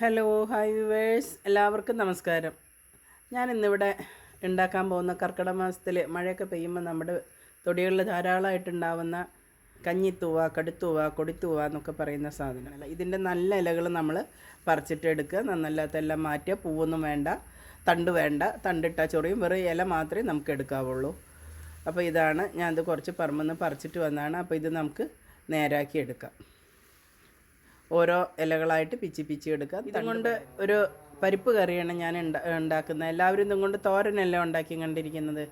Hello hi viewers, എല്ലാവർക്കും നമസ്കാരം. ഞാൻ ഇന്നിവിടെ ഉണ്ടാക്കാൻ പോകുന്ന കർക്കിടക മാസത്തിൽ മഴയൊക്കെ പെയ്യുമ്പോൾ നമ്മുടെ തൊടികളിൽ ധാരാളമായിട്ടുണ്ടാവുന്ന കഞ്ഞിത്തൂവ, കടുത്തൂവ, കൊടിത്തൂവ എന്നൊക്കെ പറയുന്ന സാധനങ്ങൾ. ഇതിൻ്റെ നല്ല ഇലകൾ നമ്മൾ പറിച്ചിട്ട് എടുക്കുക, നന്നല്ലാത്തെല്ലാം മാറ്റുക. പൂവൊന്നും വേണ്ട, തണ്ട് വേണ്ട, തണ്ടിട്ടാൽ ചൊറിയും, വെറും ഇല മാത്രമേ നമുക്ക് എടുക്കാവുള്ളൂ. അപ്പോൾ ഇതാണ്, ഞാനത് കുറച്ച് പറമ്പെന്ന് പറിച്ചിട്ട് വന്നതാണ്. അപ്പോൾ ഇത് നമുക്ക് നേരാക്കി എടുക്കാം. ഓരോ ഇലകളായിട്ട് പിച്ചി എടുക്കുക. ഇതുകൊണ്ട് ഒരു പരിപ്പ് കറിയാണ് ഞാൻ ഉണ്ടാക്കുന്നത്. എല്ലാവരും ഇതും കൊണ്ട് തോരനെല്ലാം ഉണ്ടാക്കി കണ്ടിരിക്കുന്നത്.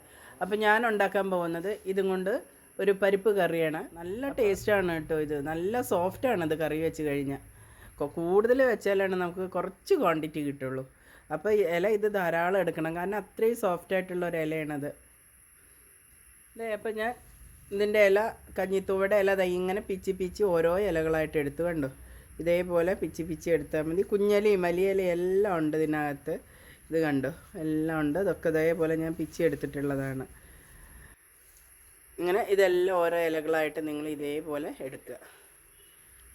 അപ്പോൾ ഞാൻ ഉണ്ടാക്കാൻ പോകുന്നത് ഇതും കൊണ്ട് ഒരു പരിപ്പ് കറിയാണ്. നല്ല ടേസ്റ്റാണ് കേട്ടോ. ഇത് നല്ല സോഫ്റ്റാണ് ഇത് കറി വെച്ച് കഴിഞ്ഞാൽ. കൂടുതൽ വെച്ചാലാണ് നമുക്ക് കുറച്ച് ക്വാണ്ടിറ്റി കിട്ടുള്ളൂ. അപ്പോൾ ഇല ഇത് ധാരാളം എടുക്കണം, കാരണം അത്രയും സോഫ്റ്റായിട്ടുള്ള ഒരു ഇലയാണത്. അപ്പോൾ ഞാൻ ഇതിൻ്റെ ഇല, കഞ്ഞിത്തൂവയുടെ ഇല ഇങ്ങനെ പിച്ചി ഓരോ ഇലകളായിട്ട് എടുത്ത് കണ്ടു. ഇതേപോലെ പിച്ചി എടുത്താൽ മതി. കുഞ്ഞലയും വലിയലയും എല്ലാം ഉണ്ട് ഇതിനകത്ത്. ഇത് കണ്ടു, എല്ലാം ഉണ്ട്. ഇതൊക്കെ ഇതേപോലെ ഞാൻ പിച്ചി എടുത്തിട്ടുള്ളതാണ്. ഇങ്ങനെ ഇതെല്ലാം ഓരോ ഇലകളായിട്ട് നിങ്ങൾ ഇതേപോലെ എടുക്കുക.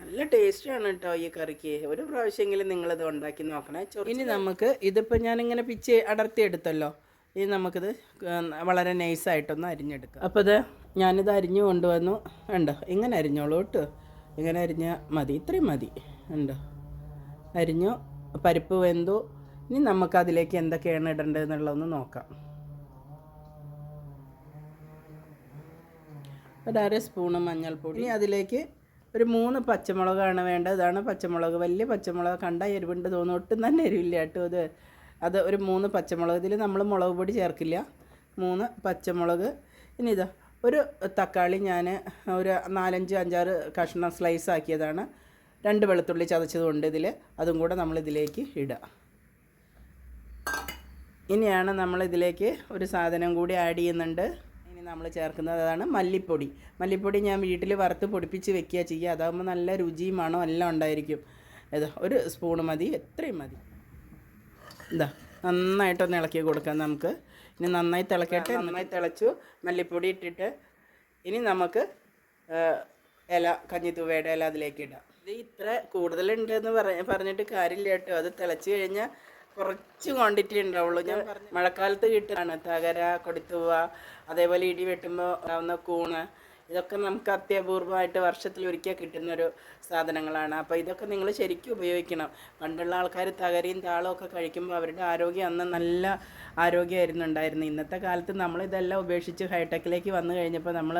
നല്ല ടേസ്റ്റാണ് കേട്ടോ ഈ കറിക്ക്. ഒരു പ്രാവശ്യമെങ്കിലും നിങ്ങളിത് ഉണ്ടാക്കി നോക്കണേ. ഇനി നമുക്ക് ഇതിപ്പോൾ ഞാനിങ്ങനെ പിച്ചി അടർത്തി എടുത്തല്ലോ, ഇനി നമുക്കിത് വളരെ നൈസായിട്ടൊന്ന് അരിഞ്ഞെടുക്കാം. അപ്പോൾ ഇത് ഞാനിത് അരിഞ്ഞു കൊണ്ടുവന്നു. ഉണ്ടോ, ഇങ്ങനെ അരിഞ്ഞോളൂ കേട്ടോ. ഇങ്ങനെ അരിഞ്ഞാൽ മതി, ഇത്രയും മതി. ഉണ്ടോ, അരിഞ്ഞു. പരിപ്പ് വെന്തു. ഇനി നമുക്കതിലേക്ക് എന്തൊക്കെയാണ് ഇടേണ്ടതെന്നുള്ളതൊന്ന് നോക്കാം. ഒരു അര സ്പൂണ് മഞ്ഞൾപ്പൊടി. ഇനി അതിലേക്ക് ഒരു 3 പച്ചമുളകാണ് വേണ്ടത്. ഇതാണ് പച്ചമുളക്. വലിയ പച്ചമുളക് കണ്ടാൽ എരിവുണ്ട് തോന്നും, ഒട്ടും തന്നെ എരിവില്ല കേട്ടോ. അത് ഒരു 3 പച്ചമുളക്. ഇതിൽ നമ്മൾ മുളക് പൊടി ചേർക്കില്ല. 3 പച്ചമുളക്. ഇനി ഇതാ ഒരു തക്കാളി ഞാൻ ഒരു 4-5 കഷ്ണം സ്ലൈസ് ആക്കിയതാണ്. 2 വെളുത്തുള്ളി ചതച്ചതുകൊണ്ട് ഇതിൽ, അതും കൂടെ നമ്മളിതിലേക്ക് ഇടുക. ഇനിയാണ് നമ്മളിതിലേക്ക് ഒരു സാധനം കൂടി ആഡ് ചെയ്യുന്നുണ്ട്. ഇനി നമ്മൾ ചേർക്കുന്നത് അതാണ് മല്ലിപ്പൊടി. മല്ലിപ്പൊടി ഞാൻ വീട്ടിൽ വറുത്ത് പൊടിപ്പിച്ച് വെക്കുക ചെയ്യുക. അതാകുമ്പോൾ നല്ല രുചിയും മണോ എല്ലാം ഉണ്ടായിരിക്കും. ഇത് ഒരു സ്പൂണ് മതി, എത്രയും മതി. ഇതാ നന്നായിട്ടൊന്ന് ഇളക്കി കൊടുക്കാം നമുക്ക്. ഇനി നന്നായി തിളക്കട്ടെ. നന്നായി തിളച്ചു. മല്ലിപ്പൊടി ഇട്ടിട്ട് ഇനി നമുക്ക് ഇല, കഞ്ഞിത്തൂവയുടെ ഇല അതിലേക്ക് ഇടാം. ഇത് ഇത്ര കൂടുതലുണ്ടെന്ന് പറഞ്ഞിട്ട് കാര്യമില്ല കേട്ടോ. അത് തിളച്ച് കഴിഞ്ഞാൽ കുറച്ച് ക്വാണ്ടിറ്റി ഉണ്ടാവുള്ളൂ. ഞാൻ മഴക്കാലത്ത് കിട്ടുന്നതാണ് തകര, കൊടിത്തൂവ, അതേപോലെ ഇടി വെട്ടുമ്പോൾ ആവുന്ന കൂണ്. ഇതൊക്കെ നമുക്ക് അത്യപൂർവമായിട്ട് വർഷത്തിലൊരിക്കൽ കിട്ടുന്നൊരു സാധനങ്ങളാണ്. അപ്പോൾ ഇതൊക്കെ നിങ്ങൾ ശരിക്കും ഉപയോഗിക്കണം. പണ്ടുള്ള ആൾക്കാർ തകരയും താളവും ഒക്കെ കഴിക്കുമ്പോൾ അവരുടെ ആരോഗ്യം അന്ന് നല്ല ആരോഗ്യമായിരുന്നു ഉണ്ടായിരുന്നത്. ഇന്നത്തെ കാലത്ത് നമ്മളിതെല്ലാം ഉപേക്ഷിച്ച് ഹൈടെക്കിലേക്ക് വന്നു കഴിഞ്ഞപ്പോൾ നമ്മൾ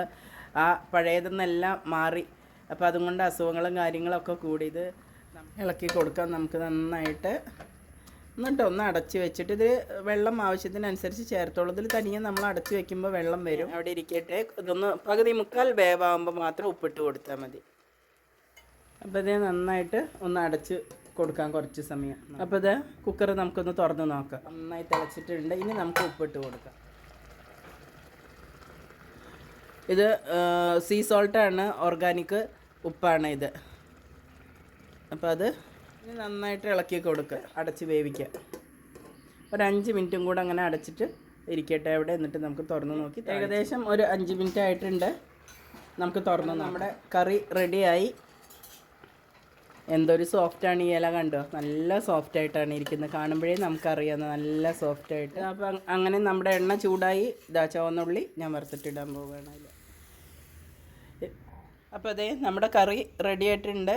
ആ പഴയതെന്നെല്ലാം മാറി. അപ്പോൾ അതുകൊണ്ട് അസുഖങ്ങളും കാര്യങ്ങളൊക്കെ കൂടി. ഇത് ഇളക്കി കൊടുക്കാൻ നമുക്ക് നന്നായിട്ട്. എന്നിട്ട് ഒന്ന് അടച്ച് വെച്ചിട്ട് ഇത് വെള്ളം ആവശ്യത്തിനനുസരിച്ച് ചേർത്തോളൂ. ഇതിൽ തനിയെ നമ്മൾ അടച്ച് വെക്കുമ്പോൾ വെള്ളം വരും. അവിടെ ഇരിക്കട്ടെ. ഇതൊന്ന് പകുതി മുക്കാൽ വേവാകുമ്പോൾ മാത്രം ഉപ്പിട്ട് കൊടുത്താൽ മതി. അപ്പോൾ ഇത് നന്നായിട്ട് ഒന്ന് അടച്ച് കൊടുക്കാം കുറച്ച് സമയം. അപ്പോൾ ഇത് കുക്കർ നമുക്കൊന്ന് തുറന്ന് നോക്കാം. നന്നായി തിളച്ചിട്ടുണ്ട്. ഇനി നമുക്ക് ഉപ്പിട്ട് കൊടുക്കാം. ഇത് സീ സോൾട്ടാണ്, ഓർഗാനിക് ഉപ്പാണ് ഇത്. അപ്പോൾ അത് ഇനി നന്നായിട്ട് ഇളക്കി കൊടുക്കുക. അടച്ച് വേവിക്കുക. ഒരു 5 മിനിറ്റും കൂടെ അങ്ങനെ അടച്ചിട്ട് ഇരിക്കട്ടെ അവിടെ. എന്നിട്ട് നമുക്ക് തുറന്ന് നോക്കി. ഏകദേശം ഒരു 5 മിനിറ്റ് ആയിട്ടുണ്ട്. നമുക്ക് തുറന്ന് നമ്മുടെ കറി റെഡിയായി. എന്തൊരു സോഫ്റ്റാണ് ഈ ഇല, കണ്ടോ? നല്ല സോഫ്റ്റായിട്ടാണ് ഇരിക്കുന്നത്. കാണുമ്പോഴേ നമുക്കറിയാം നല്ല സോഫ്റ്റായിട്ട്. അപ്പം അങ്ങനെ നമ്മുടെ എണ്ണ ചൂടായി. ഇതാ ചുവന്നുള്ളി ഞാൻ വറുത്തിട്ടിടാൻ പോവുകയാണ്. അപ്പോൾ അതേ നമ്മുടെ കറി റെഡി ആയിട്ടുണ്ട്.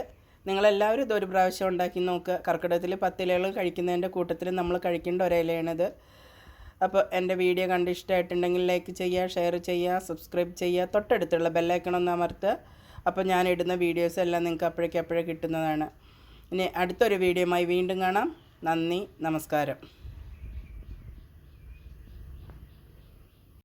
നിങ്ങളെല്ലാവരും ഇതൊരു പ്രാവശ്യം ഉണ്ടാക്കി നോക്കുക. കർക്കിടകത്തിൽ 10 ഇലകൾ കഴിക്കുന്നതിൻ്റെ കൂട്ടത്തിൽ നമ്മൾ കഴിക്കേണ്ട ഒരിലയാണിത്. അപ്പോൾ എൻ്റെ വീഡിയോ കണ്ട് ഇഷ്ടമായിട്ടുണ്ടെങ്കിൽ ലൈക്ക് ചെയ്യുക, ഷെയർ ചെയ്യുക, സബ്സ്ക്രൈബ് ചെയ്യുക. തൊട്ടടുത്തുള്ള ബെല്ലൈക്കൺ ഒന്ന് അമർത്തുക. അപ്പോൾ ഞാനിടുന്ന വീഡിയോസ് എല്ലാം നിങ്ങൾക്ക് അപ്പോഴേക്കപ്പോഴേ കിട്ടുന്നതാണ്. ഇനി അടുത്തൊരു വീഡിയോയുമായി വീണ്ടും കാണാം. നന്ദി, നമസ്കാരം.